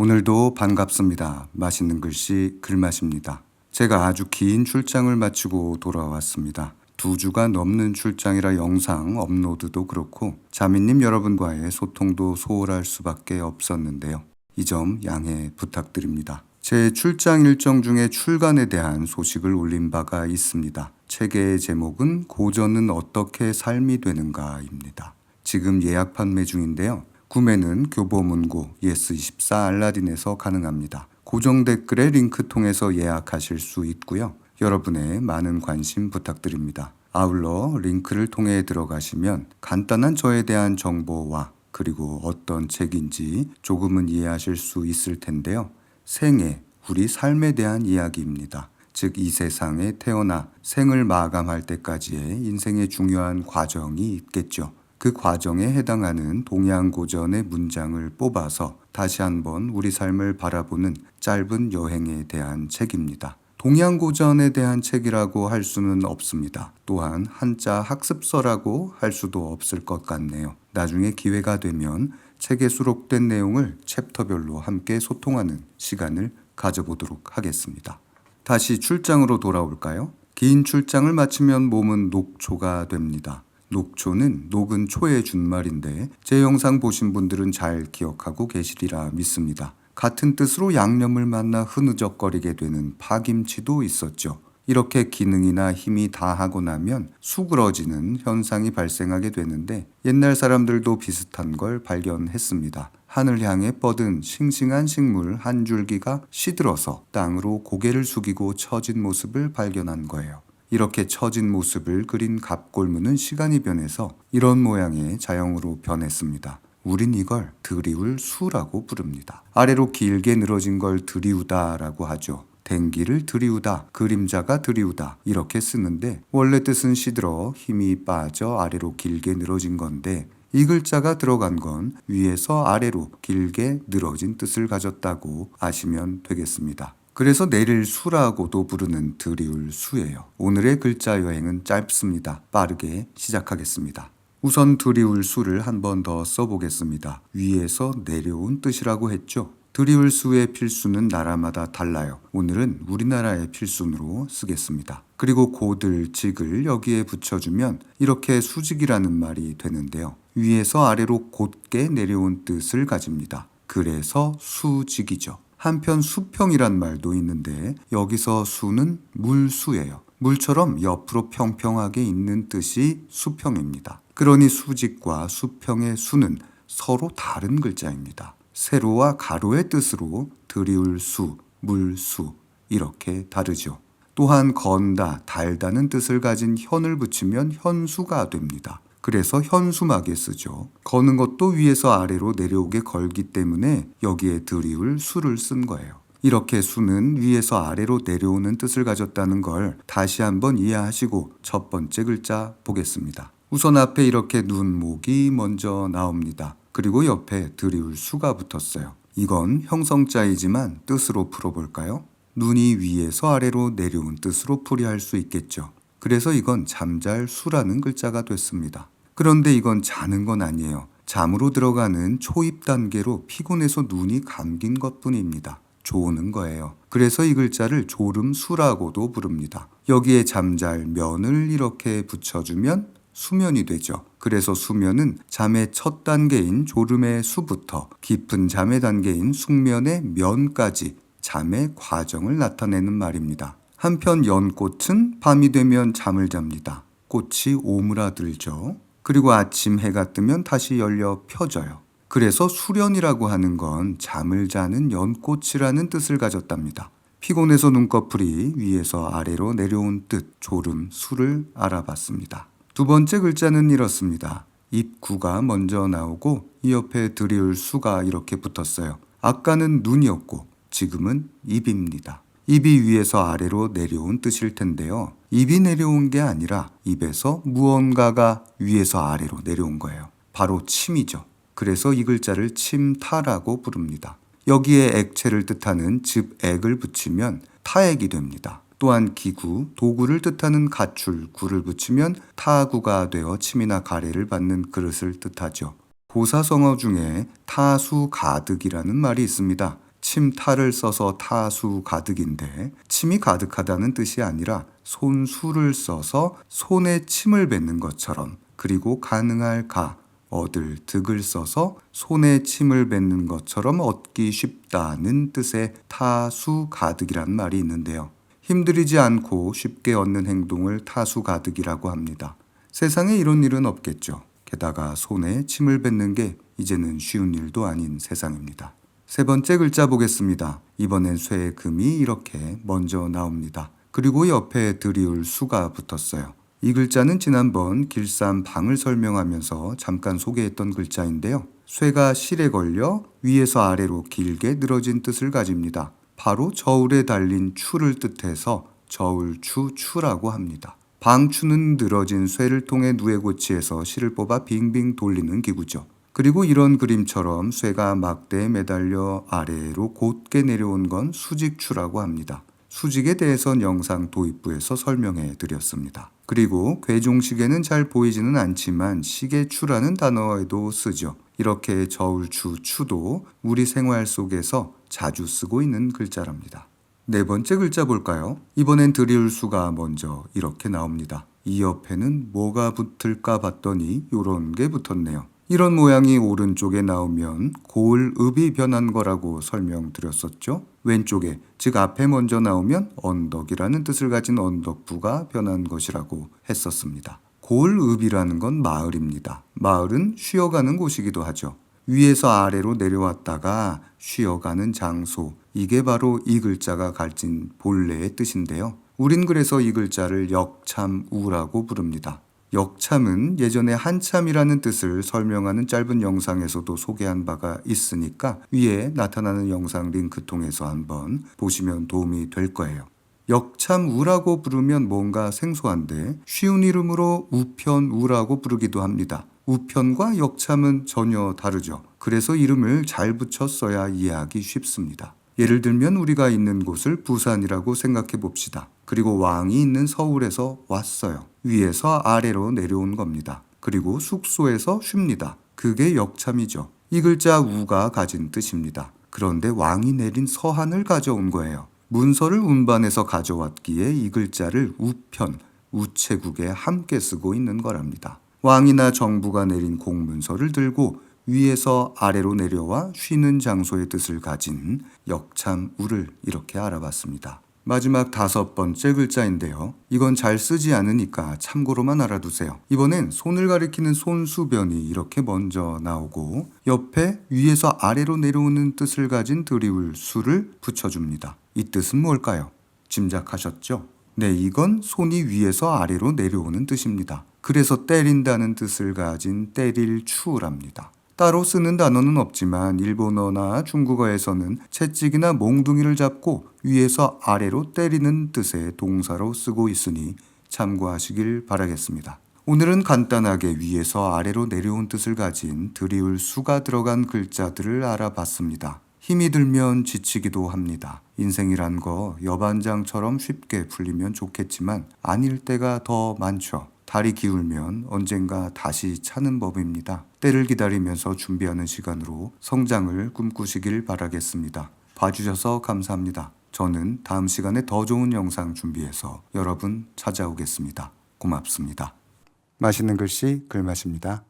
오늘도 반갑습니다. 맛있는 글씨 글맛입니다. 제가 아주 긴 출장을 마치고 돌아왔습니다. 2주가 넘는 출장이라 영상 업로드도 그렇고 자매님 여러분과의 소통도 소홀할 수밖에 없었는데요. 이 점 양해 부탁드립니다. 제 출장 일정 중에 출간에 대한 소식을 올린 바가 있습니다. 책의 제목은 고전은 어떻게 삶이 되는가입니다. 지금 예약 판매 중인데요. 구매는 교보문고 예스24 알라딘에서 가능합니다. 고정 댓글의 링크 통해서 예약하실 수 있고요. 여러분의 많은 관심 부탁드립니다. 아울러 링크를 통해 들어가시면 간단한 저에 대한 정보와 그리고 어떤 책인지 조금은 이해하실 수 있을 텐데요. 생애, 우리 삶에 대한 이야기입니다. 즉 이 세상에 태어나 생을 마감할 때까지의 인생의 중요한 과정이 있겠죠. 그 과정에 해당하는 동양고전의 문장을 뽑아서 다시 한번 우리 삶을 바라보는 짧은 여행에 대한 책입니다. 동양고전에 대한 책이라고 할 수는 없습니다. 또한 한자 학습서라고 할 수도 없을 것 같네요. 나중에 기회가 되면 책에 수록된 내용을 챕터별로 함께 소통하는 시간을 가져보도록 하겠습니다. 다시 출장으로 돌아올까요? 긴 출장을 마치면 몸은 녹초가 됩니다. 녹초는 녹은 초의 준말인데 제 영상 보신 분들은 잘 기억하고 계시리라 믿습니다. 같은 뜻으로 양념을 만나 흐느적거리게 되는 파김치도 있었죠. 이렇게 기능이나 힘이 다하고 나면 수그러지는 현상이 발생하게 되는데 옛날 사람들도 비슷한 걸 발견했습니다. 하늘 향해 뻗은 싱싱한 식물 한 줄기가 시들어서 땅으로 고개를 숙이고 처진 모습을 발견한 거예요. 이렇게 처진 모습을 그린 갑골무는 시간이 변해서 이런 모양의 자형으로 변했습니다. 우린 이걸 드리울 수라고 부릅니다. 아래로 길게 늘어진 걸 드리우다라고 하죠. 댕기를 드리우다, 그림자가 드리우다 이렇게 쓰는데 원래 뜻은 시들어 힘이 빠져 아래로 길게 늘어진 건데 이 글자가 들어간 건 위에서 아래로 길게 늘어진 뜻을 가졌다고 아시면 되겠습니다. 그래서 내릴 수라고도 부르는 드리울 수예요. 오늘의 글자 여행은 짧습니다. 빠르게 시작하겠습니다. 우선 드리울 수를 한 번 더 써보겠습니다. 위에서 내려온 뜻이라고 했죠. 드리울 수의 필수는 나라마다 달라요. 오늘은 우리나라의 필순으로 쓰겠습니다. 그리고 고들, 직을 여기에 붙여주면 이렇게 수직이라는 말이 되는데요. 위에서 아래로 곧게 내려온 뜻을 가집니다. 그래서 수직이죠. 한편 수평이란 말도 있는데 여기서 수는 물수예요. 물처럼 옆으로 평평하게 있는 뜻이 수평입니다. 그러니 수직과 수평의 수는 서로 다른 글자입니다. 세로와 가로의 뜻으로 드리울 수, 물수 이렇게 다르죠. 또한 건다, 달다는 뜻을 가진 현을 붙이면 현수가 됩니다. 그래서 현수막에 쓰죠. 거는 것도 위에서 아래로 내려오게 걸기 때문에 여기에 드리울 수를 쓴 거예요. 이렇게 수는 위에서 아래로 내려오는 뜻을 가졌다는 걸 다시 한번 이해하시고 첫 번째 글자 보겠습니다. 우선 앞에 이렇게 눈목이 먼저 나옵니다. 그리고 옆에 드리울 수가 붙었어요. 이건 형성자이지만 뜻으로 풀어볼까요? 눈이 위에서 아래로 내려온 뜻으로 풀이할 수 있겠죠. 그래서 이건 잠잘 수라는 글자가 됐습니다. 그런데 이건 자는 건 아니에요. 잠으로 들어가는 초입 단계로 피곤해서 눈이 감긴 것뿐입니다. 조는 거예요. 그래서 이 글자를 졸음수라고도 부릅니다. 여기에 잠잘 면을 이렇게 붙여주면 수면이 되죠. 그래서 수면은 잠의 첫 단계인 졸음의 수부터 깊은 잠의 단계인 숙면의 면까지 잠의 과정을 나타내는 말입니다. 한편 연꽃은 밤이 되면 잠을 잡니다. 꽃이 오므라들죠. 그리고 아침 해가 뜨면 다시 열려 펴져요. 그래서 수련이라고 하는 건 잠을 자는 연꽃이라는 뜻을 가졌답니다. 피곤해서 눈꺼풀이 위에서 아래로 내려온 뜻, 졸음, 수를 알아봤습니다. 두 번째 글자는 이렇습니다. 입구가 먼저 나오고 이 옆에 드리울 수가 이렇게 붙었어요. 아까는 눈이었고 지금은 입입니다. 입이 위에서 아래로 내려온 뜻일 텐데요. 입이 내려온 게 아니라 입에서 무언가가 위에서 아래로 내려온 거예요. 바로 침이죠. 그래서 이 글자를 침타라고 부릅니다. 여기에 액체를 뜻하는 즙액을 붙이면 타액이 됩니다. 또한 기구, 도구를 뜻하는 가출, 구를 붙이면 타구가 되어 침이나 가래를 받는 그릇을 뜻하죠. 고사성어 중에 타수가득이라는 말이 있습니다. 침탈을 써서 타수 가득인데 침이 가득하다는 뜻이 아니라 손수를 써서 손에 침을 뱉는 것처럼, 그리고 가능할 가, 얻을 득을 써서 손에 침을 뱉는 것처럼 얻기 쉽다는 뜻의 타수 가득이란 말이 있는데요. 힘들이지 않고 쉽게 얻는 행동을 타수 가득이라고 합니다. 세상에 이런 일은 없겠죠. 게다가 손에 침을 뱉는 게 이제는 쉬운 일도 아닌 세상입니다. 세 번째 글자 보겠습니다. 이번엔 쇠의 금이 이렇게 먼저 나옵니다. 그리고 옆에 들이울 수가 붙었어요. 이 글자는 지난번 길쌈 방을 설명하면서 잠깐 소개했던 글자인데요. 쇠가 실에 걸려 위에서 아래로 길게 늘어진 뜻을 가집니다. 바로 저울에 달린 추를 뜻해서 저울추추라고 합니다. 방추는 늘어진 쇠를 통해 누에고치에서 실을 뽑아 빙빙 돌리는 기구죠. 그리고 이런 그림처럼 쇠가 막대에 매달려 아래로 곧게 내려온 건 수직추라고 합니다. 수직에 대해선 영상 도입부에서 설명해 드렸습니다. 그리고 괴종식에는 잘 보이지는 않지만 시계추라는 단어에도 쓰죠. 이렇게 저울추, 추도 우리 생활 속에서 자주 쓰고 있는 글자랍니다. 네 번째 글자 볼까요? 이번엔 들이울 수가 먼저 이렇게 나옵니다. 이 옆에는 뭐가 붙을까 봤더니 이런 게 붙었네요. 이런 모양이 오른쪽에 나오면 고을읍이 변한 거라고 설명드렸었죠. 왼쪽에, 즉 앞에 먼저 나오면 언덕이라는 뜻을 가진 언덕부가 변한 것이라고 했었습니다. 고을읍이라는 건 마을입니다. 마을은 쉬어가는 곳이기도 하죠. 위에서 아래로 내려왔다가 쉬어가는 장소, 이게 바로 이 글자가 가진 본래의 뜻인데요. 우린 그래서 이 글자를 역참우라고 부릅니다. 역참은 예전에 한참이라는 뜻을 설명하는 짧은 영상에서도 소개한 바가 있으니까 위에 나타나는 영상 링크 통해서 한번 보시면 도움이 될 거예요. 역참우라고 부르면 뭔가 생소한데 쉬운 이름으로 우편우라고 부르기도 합니다. 우편과 역참은 전혀 다르죠. 그래서 이름을 잘 붙였어야 이해하기 쉽습니다. 예를 들면 우리가 있는 곳을 부산이라고 생각해 봅시다. 그리고 왕이 있는 서울에서 왔어요. 위에서 아래로 내려온 겁니다. 그리고 숙소에서 쉽니다. 그게 역참이죠. 이 글자 우가 가진 뜻입니다. 그런데 왕이 내린 서한을 가져온 거예요. 문서를 운반해서 가져왔기에 이 글자를 우편, 우체국에 함께 쓰고 있는 거랍니다. 왕이나 정부가 내린 공문서를 들고 위에서 아래로 내려와 쉬는 장소의 뜻을 가진 역참우를 이렇게 알아봤습니다. 마지막 다섯 번째 글자인데요. 이건 잘 쓰지 않으니까 참고로만 알아두세요. 이번엔 손을 가리키는 손수변이 이렇게 먼저 나오고 옆에 위에서 아래로 내려오는 뜻을 가진 들이울 수를 붙여줍니다. 이 뜻은 뭘까요? 짐작하셨죠? 네, 이건 손이 위에서 아래로 내려오는 뜻입니다. 그래서 때린다는 뜻을 가진 때릴 추랍니다. 따로 쓰는 단어는 없지만 일본어나 중국어에서는 채찍이나 몽둥이를 잡고 위에서 아래로 때리는 뜻의 동사로 쓰고 있으니 참고하시길 바라겠습니다. 오늘은 간단하게 위에서 아래로 내려온 뜻을 가진 들이울 수가 들어간 글자들을 알아봤습니다. 힘이 들면 지치기도 합니다. 인생이란 거 여반장처럼 쉽게 풀리면 좋겠지만 아닐 때가 더 많죠. 다리 기울면 언젠가 다시 차는 법입니다. 때를 기다리면서 준비하는 시간으로 성장을 꿈꾸시길 바라겠습니다. 봐주셔서 감사합니다. 저는 다음 시간에 더 좋은 영상 준비해서 여러분 찾아오겠습니다. 고맙습니다. 맛있는 글씨 글맛입니다.